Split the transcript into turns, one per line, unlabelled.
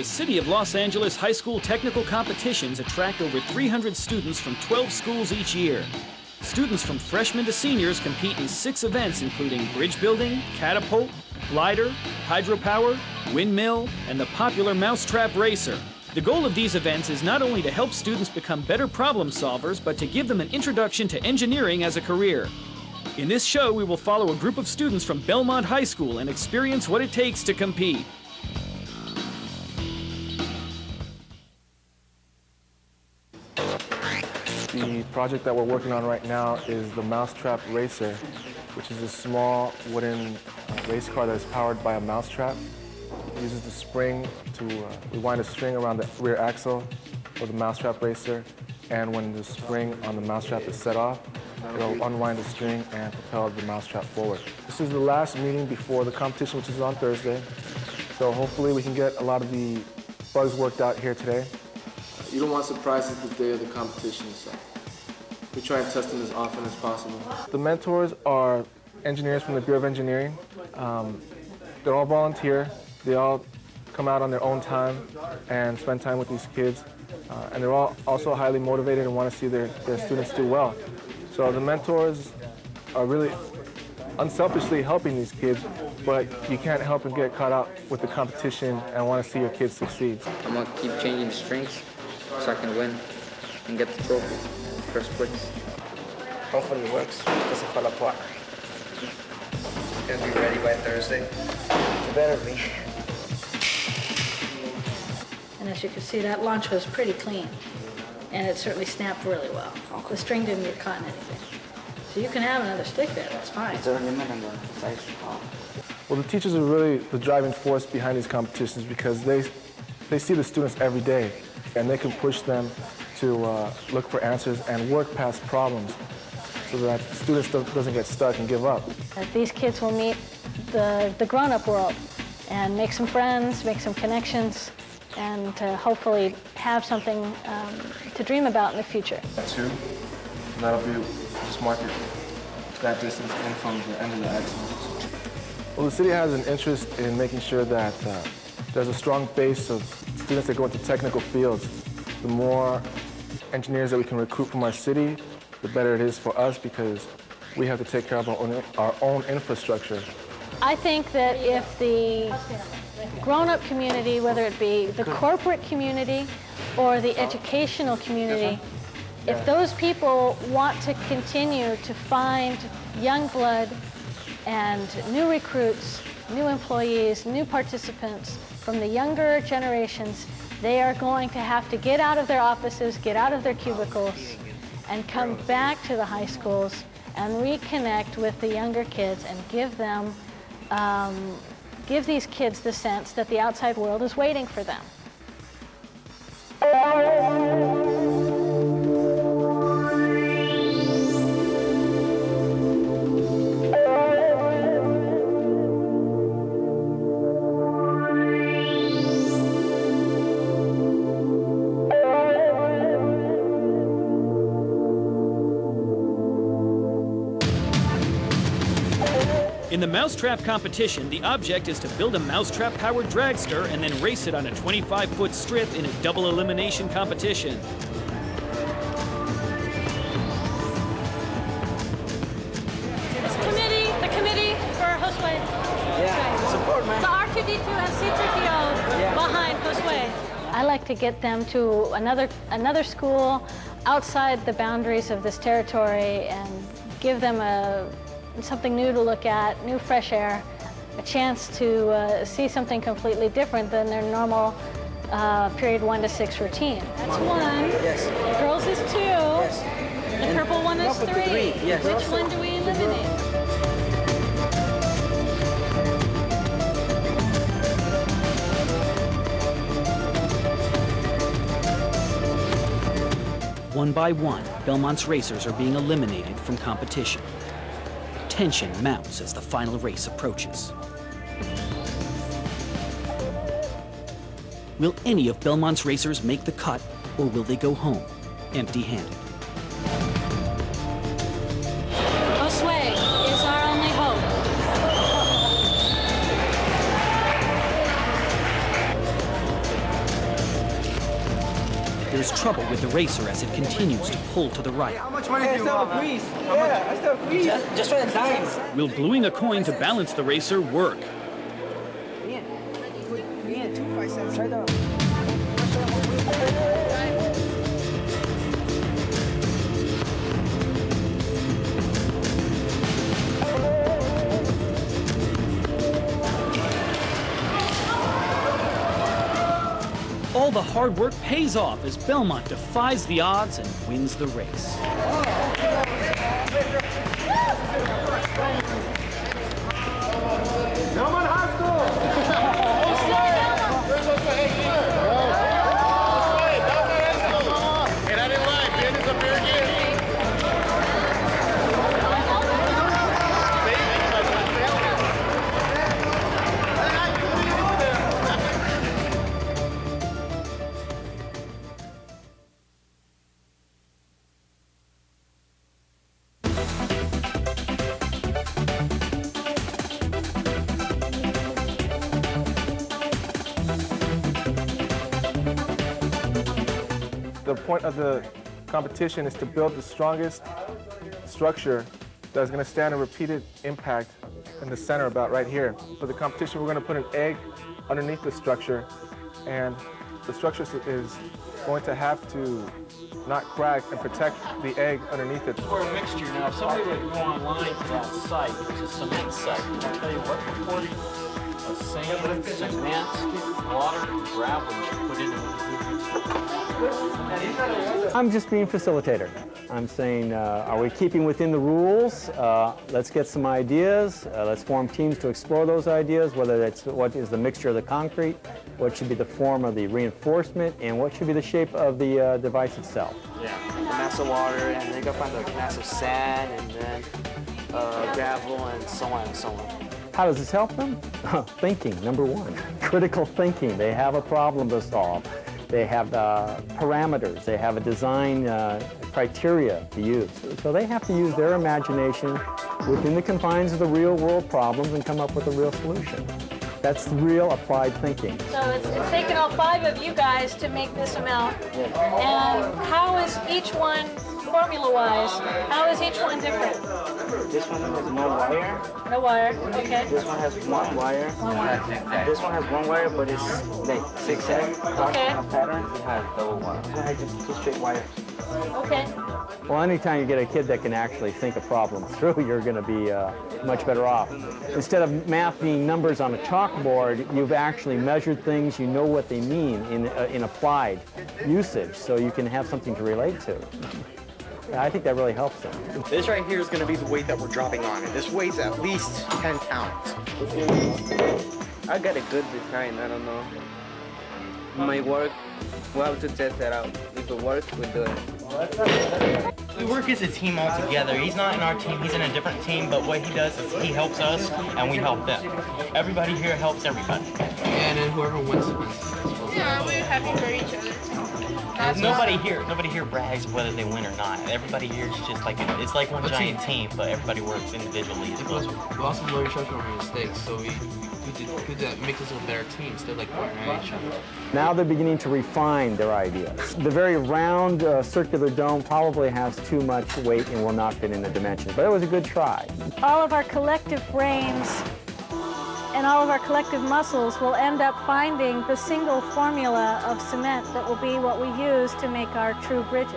City of Los Angeles high school technical competitions attract over 300 students from 12 schools each year. Students from freshmen to seniors compete in 6 events including bridge building, catapult, glider, hydropower, windmill, and the popular mousetrap racer. The goal of these events is not only to help students become better problem solvers, but to give them an introduction to engineering as a career. In this show, we will follow a group of students from Belmont High School and experience what it takes to compete.
The project that we're working on right now is the Mousetrap Racer, which is a small wooden race car that is powered by a mousetrap. It uses the spring to, we wind a string around the rear axle of the Mousetrap Racer, and when the spring on the mousetrap is set off, it'll unwind the string and propel the mousetrap forward. This is the last meeting before the competition, which is on Thursday. So hopefully we can get a lot of the bugs worked out here today. You don't want surprises the day of the competition, so we try and test them as often as possible. The mentors are engineers from the Bureau of Engineering. They're all volunteer. They all come out on their own time and spend time with these kids. And they're all also highly motivated and want to see their students do well. So the mentors are really unselfishly helping these kids, but you can't help and get caught up with the competition and want to see your kids succeed.
I'm going to keep changing strings so I can win and get the trophy, first place.
Hopefully it works. Doesn't fall apart. Gonna be ready by Thursday. It better be.
And as you can see, that launch was pretty clean, and it certainly snapped really well. The string didn't get caught in anything. So you can have another stick there, that's fine.
Is there a limit on the size?
Well, the teachers are really the driving force behind these competitions because they see the students every day, and they can push them to look for answers and work past problems so that students doesn't get stuck and give up.
These kids will meet the grown-up world and make some friends, make some connections, and hopefully have something to dream about in the future.
2, and that'll be, just mark it that distance in from the end of the axle. Well, the city has an interest in making sure that there's a strong base of students that go into technical fields. The more engineers that we can recruit from our city, the better it is for us because we have to take care of our own infrastructure.
I think that if the grown-up community, whether it be the corporate community or the educational community, if those people want to continue to find young blood and new recruits, new employees, new participants from the younger generations, they are going to have to get out of their offices, get out of their cubicles, and come back to the high schools and reconnect with the younger kids and give them, give these kids the sense that the outside world is waiting for them.
In the mousetrap competition, the object is to build a mousetrap-powered dragster and then race it on a 25-foot strip in a double elimination competition.
The committee for Josue.
Yeah, support, man.
The R2-D2 and C-3PO behind Josue. I like to get them to another school outside the boundaries of this territory and give them something new to look at, new fresh air, a chance to see something completely different than their normal period 1 to 6 routine. That's 1.
Yes.
Girls is 2.
Yes.
The purple one is 3.
Yes.
Which one do we eliminate?
One by one, Belmont's racers are being eliminated from competition. Tension mounts as the final race approaches. Will any of Belmont's racers make the cut, or will they go home empty-handed?
Josue is our only hope.
has trouble with the racer as it continues to pull to the right.
How much money do you want? I still have a quiz. Just try the dimes.
Will gluing a coin to balance the racer work?
Try that.
All the hard work pays off as Belmont defies the odds and wins the race.
The point of the competition is to build the strongest structure that is going to stand a repeated impact in the center about right here. For the competition, we're going to put an egg underneath the structure, and the structure is going to have to not crack and protect the egg underneath it.
For a mixture now, if somebody were to go online to that site, which is a cement site, I'll tell you what proportion of sand, cement, water, and gravel you should put into the
I'm just being facilitator. I'm saying, are we keeping within the rules? Let's get some ideas. Let's form teams to explore those ideas, whether it's what is the mixture of the concrete, what should be the form of the reinforcement, and what should be the shape of the device itself.
Yeah, the mass of water, and they gotta find the mass of sand, and then gravel, and so on and so on.
How does this help them? Thinking, number one. Critical thinking. They have a problem to solve. They have parameters. They have a design criteria to use. So they have to use their imagination within the confines of the real world problems and come up with a real solution. That's real applied thinking.
So it's taken all 5 of you guys to make this amount. And how is each one, formula-wise, how is each one different?
This one has no wire.
No wire, okay.
This one has one wire. This one has one wire, but it's like zigzag pattern. It has double wire. This one has just 2 straight wires.
Okay.
Well, anytime you get a kid that can actually think a problem through, you're going to be much better off. Instead of math being numbers on a chalkboard, you've actually measured things, you know what they mean in applied usage, so you can have something to relate to. I think that really helps them.
This right here is going to be the weight that we're dropping on it. This weighs at least 10 pounds.
I got a good design, I don't know. It might work. We'll have to test that out. If it works, we'll do it.
We work as a team all together. He's not in our team, he's in a different team, but what he does is he helps us and we help them. Everybody here helps everybody.
And then whoever wins.
Yeah, we're happy for each other.
Nobody here brags whether they win or not. Everybody here is just like, it's like one giant team, but everybody works individually as well.
We also learn each other from mistakes, so we that makes us a better team instead of like pointing at each other.
Now they're beginning to refine their ideas. The very round circular dome probably has too much weight and will not fit in the dimensions, but it was a good try.
All of our collective brains and all of our collective muscles will end up finding the single formula of cement that will be what we use to make our true bridges.